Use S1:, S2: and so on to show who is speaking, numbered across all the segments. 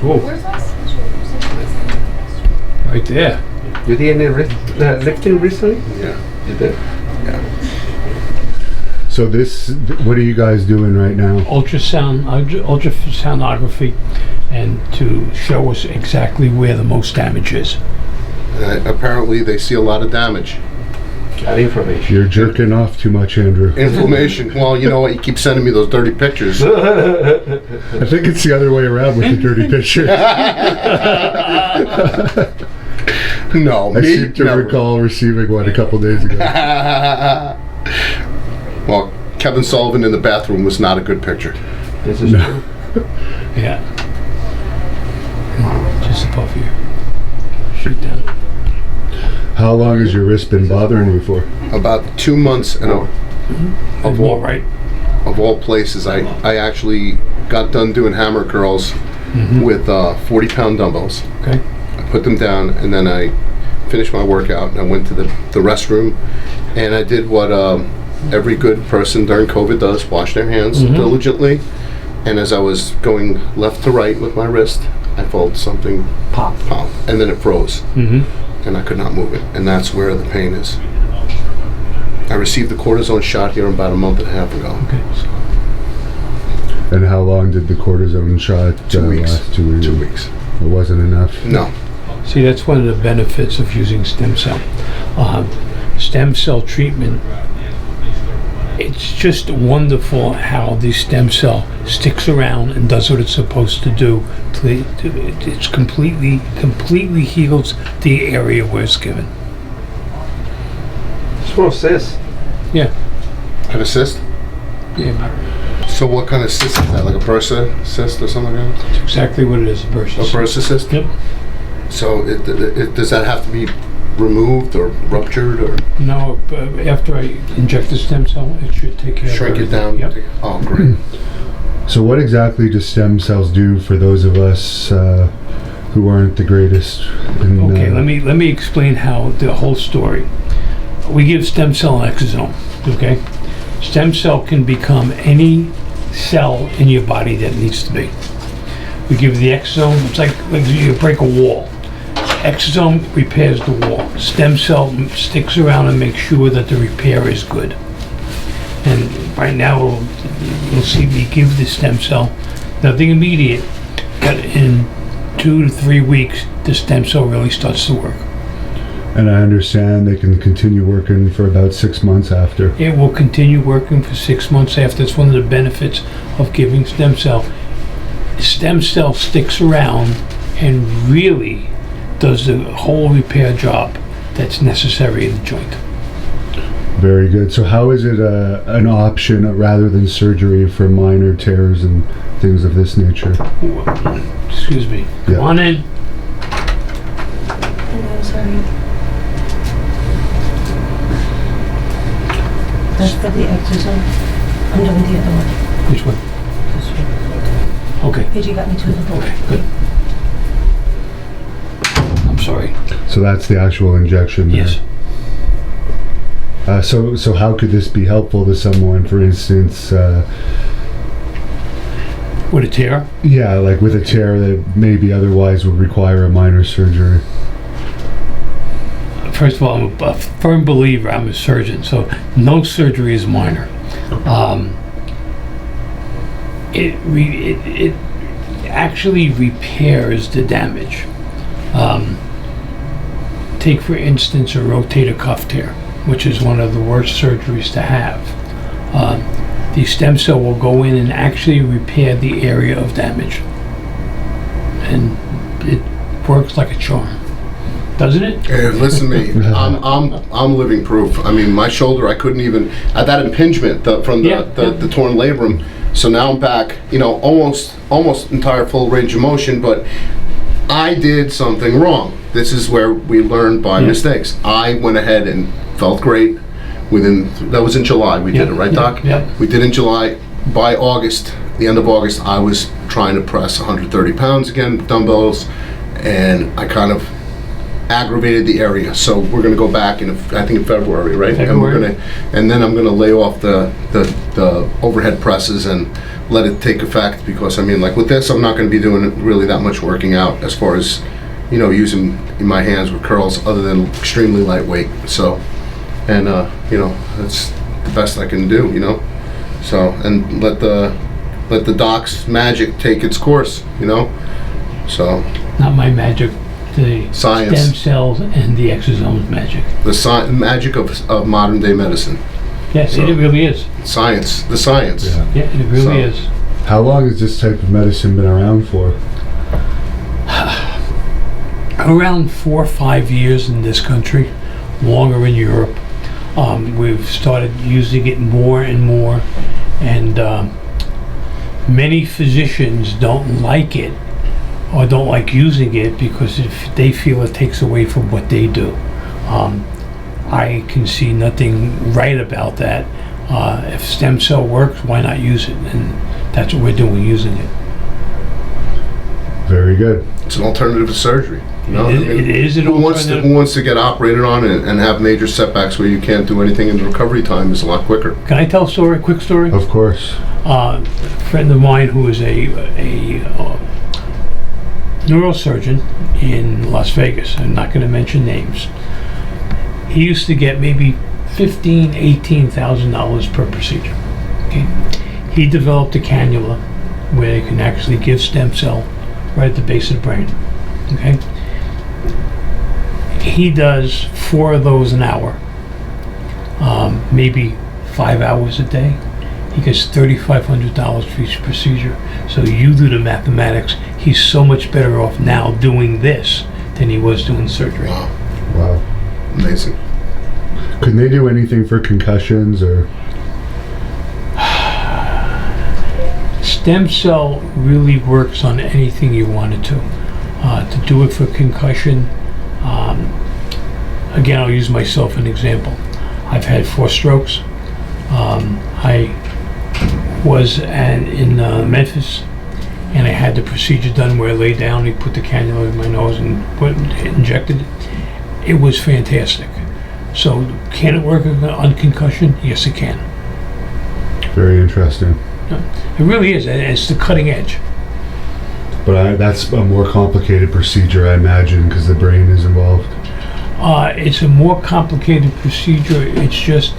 S1: Cool.
S2: Where's us?
S1: Right there.
S3: You did any lifting recently?
S4: Yeah.
S3: You did?
S4: Yeah.
S5: So what are you guys doing right now?
S1: Ultrasonography, and to show us exactly where the most damage is.
S4: Apparently they see a lot of damage.
S3: That information.
S5: You're jerking off too much, Andrew.
S4: Inflammation. Well, you know what? You keep sending me those dirty pictures.
S5: I think it's the other way around with the dirty pictures.
S4: No,
S5: I seem to recall receiving one a couple days ago.
S4: Well, Kevin Sullivan in the bathroom was not a good picture.
S3: This is true.
S1: Yeah. Just above here. Shoot down.
S5: How long has your wrist been bothering you for?
S4: About 2 months, and
S1: Of all right.
S4: of all places, I actually got done doing hammer curls with 40-pound dumbbells.
S1: Okay.
S4: I put them down, and then I finished my workout, and I went to the restroom, and I did what every good person during COVID does: wash their hands diligently. And as I was going left to right with my wrist, I felt something pop, and then it froze, and I could not move it, and that's where the pain is. I received the cortisone shot here about a month and a half ago.
S1: Okay.
S5: And how long did the cortisone shot
S4: 2 weeks.
S5: last? 2 weeks.
S4: 2 weeks.
S5: It wasn't enough?
S4: No.
S1: See, that's one of the benefits of using stem cell. Stem cell treatment, it's just wonderful how the stem cell sticks around and does what it's supposed to do. It's completely heals the area where it's given.
S3: Small cyst.
S1: Yeah.
S4: Have a cyst?
S1: Yeah.
S4: So what kind of cyst is that? Like a bursa cyst or something like that?
S1: That's exactly what it is, a bursa.
S4: A bursa cyst?
S1: Yep.
S4: So it does that have to be removed or ruptured or
S1: No, after I inject the stem cell, it should take care
S4: shrink
S1: of
S4: it down?
S1: Yep.
S4: Oh, great.
S5: So what exactly do stem cells do for those of us who aren't the greatest?
S1: Okay, let me explain how the whole story. We give stem cell an exosome, okay? Stem cell can become any cell in your body that needs to be. We give the exosome, it's like you break a wall. Exosome repairs the wall. Stem cell sticks around and makes sure that the repair is good. And right now, you'll see me give the stem cell, nothing immediate, but in 2 to 3 weeks, the stem cell really starts to work.
S5: And I understand they can continue working for about 6 months after.
S1: It will continue working for 6 months after. It's one of the benefits of giving stem cell. Stem cell sticks around and really does the whole repair job that's necessary in the joint.
S5: Very good. So how is it an option rather than surgery for minor tears and things of this nature?
S1: Excuse me.
S5: Yeah.
S1: Come on in.
S6: Hello, sorry. That's for the exosome. I'm doing the other one.
S1: Which one?
S6: This one.
S1: Okay.
S6: Pidgey got me to the board.
S1: Okay, good. I'm sorry.
S5: So that's the actual injection there.
S1: Yes.
S5: So how could this be helpful to someone, for instance,
S1: With a tear?
S5: yeah, like with a tear that maybe otherwise would require a minor surgery?
S1: First of all, I'm a firm believer. I'm a surgeon, so no surgery is minor. It actually repairs the damage. Take, for instance, a rotator cuff tear, which is one of the worst surgeries to have. The stem cell will go in and actually repair the area of damage. And it works like a charm. Doesn't it?
S4: Hey, listen to me. I'm living proof. I mean, my shoulder, I couldn't even. I had that impingement from the torn labrum. So now I'm back. You know, almost entire full range of motion. But I did something wrong. This is where we learn by mistakes. I went ahead and felt great. That was in July. We did it, right, Doc?
S1: Yeah.
S4: We did in July. By August, the end of August, I was trying to press 130 pounds again, dumbbells, and I kind of aggravated the area. So we're going to go back in February, right?
S1: February.
S4: And then I'm going to lay off the overhead presses and let it take effect, because I mean, like with this, I'm not going to be doing really that much working out as far as, you know, using my hands with curls, other than extremely lightweight. So, and you know, that's the best I can do, you know. So, and let the doc's magic take its course, you know. So,
S1: Not my magic, the
S4: Science.
S1: stem cells and the exosomes magic.
S4: the magic of modern day medicine,
S1: Yes,
S4: So-
S1: it really is.
S4: science, the science.
S5: Yeah.
S1: Yeah, it really
S4: So-
S1: is.
S5: How long has this type of medicine been around for?
S1: Around 4 or 5 years in this country, longer in Europe. We've started using it more and more, and many physicians don't like it or don't like using it because if they feel it takes away from what they do. I can see nothing right about that. If stem cell works, why not use it? And that's what we're doing, using it.
S5: Very good.
S4: It's an alternative to surgery. You know?
S1: It is an
S4: Who wants to get operated on and have major setbacks where you can't do anything, and the recovery time is a lot quicker?
S1: Can I tell a story, a quick story?
S5: Of course.
S1: A friend of mine who is a neurosurgeon in Las Vegas, I'm not going to mention names, he used to get maybe $18,000 per procedure. Okay? He developed a cannula where they can actually give stem cell right at the base of the brain. Okay? He does 4 of those an hour, maybe 5 hours a day. He gets $3,500 for each procedure. So you do the mathematics. He's so much better off now doing this than he was doing surgery.
S4: Wow,
S5: Wow.
S4: amazing.
S5: Can they do anything for concussions or?
S1: Stem cell really works on anything you want it to. To do it for concussion, again, I'll use myself as an example. I've had 4 strokes. I was in Memphis, and I had the procedure done where I lay down, he put the cannula in my nose and injected it. It was fantastic. So, can it work on concussion? Yes, it can.
S5: Very interesting.
S1: It really is, and it's the cutting edge.
S5: But that's a more complicated procedure, I imagine, because the brain is involved.
S1: It's a more complicated procedure. It's just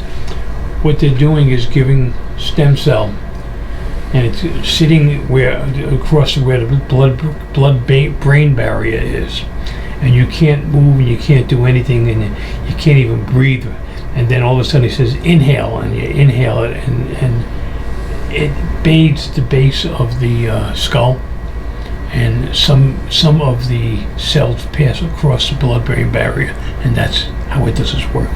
S1: what they're doing is giving stem cell, and it's sitting across where the blood-brain barrier is, and you can't move and you can't do anything, and you can't even breathe. And then all of a sudden he says inhale, and you inhale it, and it bathes the base of the skull, and some of the cells pass across the blood-brain barrier, and that's how it does its work.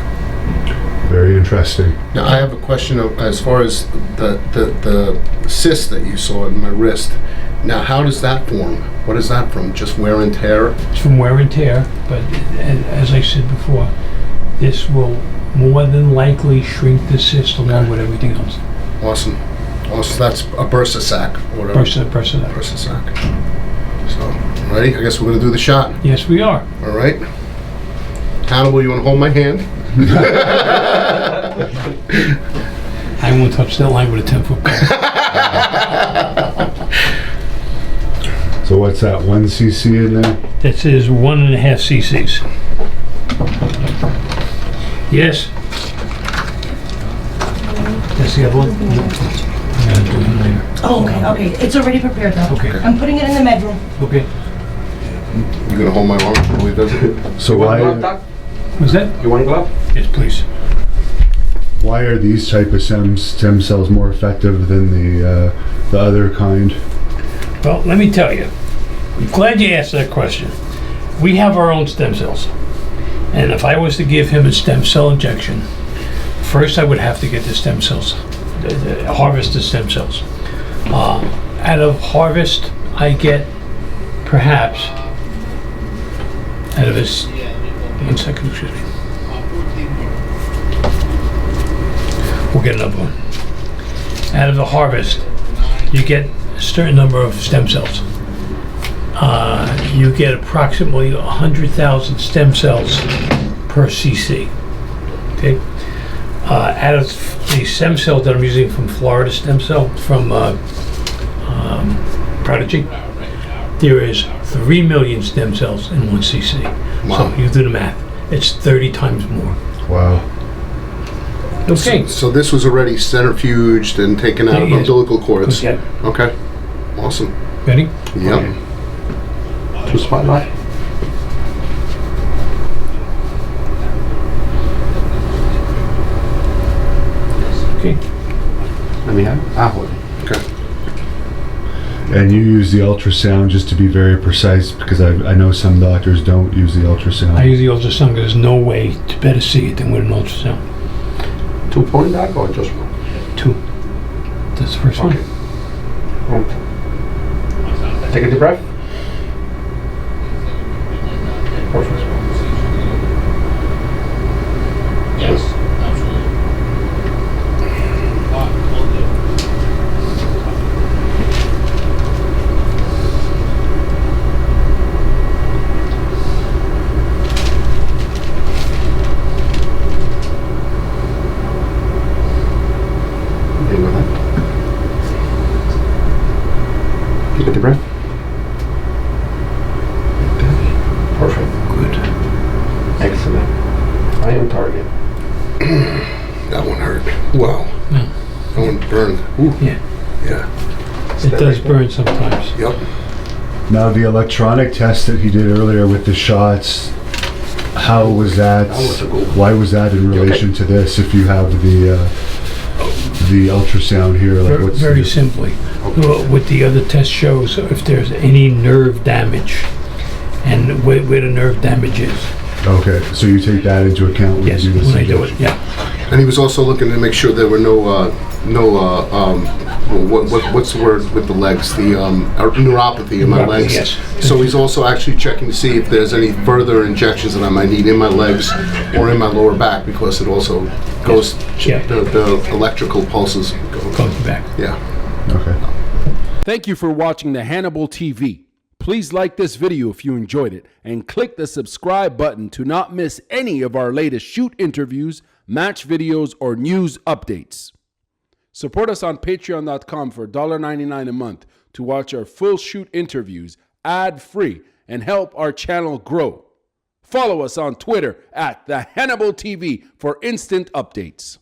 S5: Very interesting.
S4: Now I have a question as far as the cyst that you saw in my wrist. Now, how does that form? What is that from? Just wear and tear?
S1: It's from wear and tear, but as I said before, this will more than likely shrink the cyst along with everything else.
S4: Awesome. Also, that's a bursa sac or whatever. Bursa sac. So, ready? I guess we're gonna do the shot.
S1: Yes, we are.
S4: All right. Hannibal, you want to hold my hand?
S1: I won't touch that line with a 10-foot pole.
S5: So what's that, 1 cc in there?
S1: That says 1.5 cc's. Yes. That's the other one? I'm gonna do it later.
S6: Oh, okay. It's already prepared though.
S1: Okay.
S6: I'm putting it in the bedroom.
S1: Okay.
S4: You gonna hold my arm while he does it?
S5: So
S3: You want glove,
S5: why
S3: Doc?
S1: Was that?
S3: You want glove?
S1: Yes, please.
S5: are these type of stem cells more effective than the other kind?
S1: Well, let me tell you. I'm glad you asked that question. We have our own stem cells. And if I was to give him a stem cell injection, first I would have to get the stem cells, harvest the stem cells. Out of harvest, I get perhaps, out of his, 1 second, excuse me. We'll get another one. Out of the harvest, you get a certain number of stem cells. You get approximately 100,000 stem cells per cc. Okay. Out of the stem cells that I'm using from Florida stem cell, from Prodigy, there is 3 million stem cells in 1 cc.
S4: Wow.
S1: So you do the math. It's 30 times more.
S5: Wow.
S1: Okay.
S4: So this was already centrifuged and taken out of
S1: Yes.
S4: umbilical cords.
S1: Okay.
S4: Okay. Awesome.
S1: Ready?
S4: Yep.
S3: To spotlight.
S1: Okay.
S3: Let me have. Hold it.
S4: Okay.
S5: And you use the ultrasound just to be very precise, because I know some doctors don't use the ultrasound.
S1: I use the ultrasound because there's no way to better see it than with an ultrasound.
S3: 2-point doc or just one?
S1: 2. That's the first
S3: Okay.
S1: one.
S3: Take a deep breath. Perfect. Yes. Okay with that. Take a deep breath. Perfect.
S1: Good.
S3: Excellent. I am target.
S4: That one hurt. Wow.
S1: Yeah.
S4: That one burned. Ooh.
S1: Yeah.
S4: Yeah.
S1: It does burn sometimes.
S4: Yep.
S5: Now, the electronic test that he did earlier with the shots, how was that?
S3: That was a good one.
S5: Why was that in relation to this? If you have the ultrasound here, like what's
S1: Very
S5: the,
S1: simply. What the other test shows, if there's any nerve damage and where the nerve damage is.
S5: Okay, so you take that into account when
S1: Yes,
S5: you do this
S1: when I do it,
S5: injection.
S1: yeah.
S4: And he was also looking to make sure there were what's the word with the legs? The neuropathy in my
S1: Neuropathy,
S4: legs.
S1: yes.
S4: So he's also actually checking to see if there's any further injections that I might need in my legs or in my lower back, because it also goes
S1: Yeah.
S4: the electrical pulses go.
S1: Goes back.
S4: Yeah.
S5: Okay.
S2: Thank you for watching the Hannibal TV. Please like this video if you enjoyed it and click the subscribe button to not miss any of our latest shoot interviews, match videos, or news updates. Support us on patreon.com for $1.99 a month to watch our full shoot interviews ad-free and help our channel grow. Follow us on Twitter at the Hannibal TV for instant updates.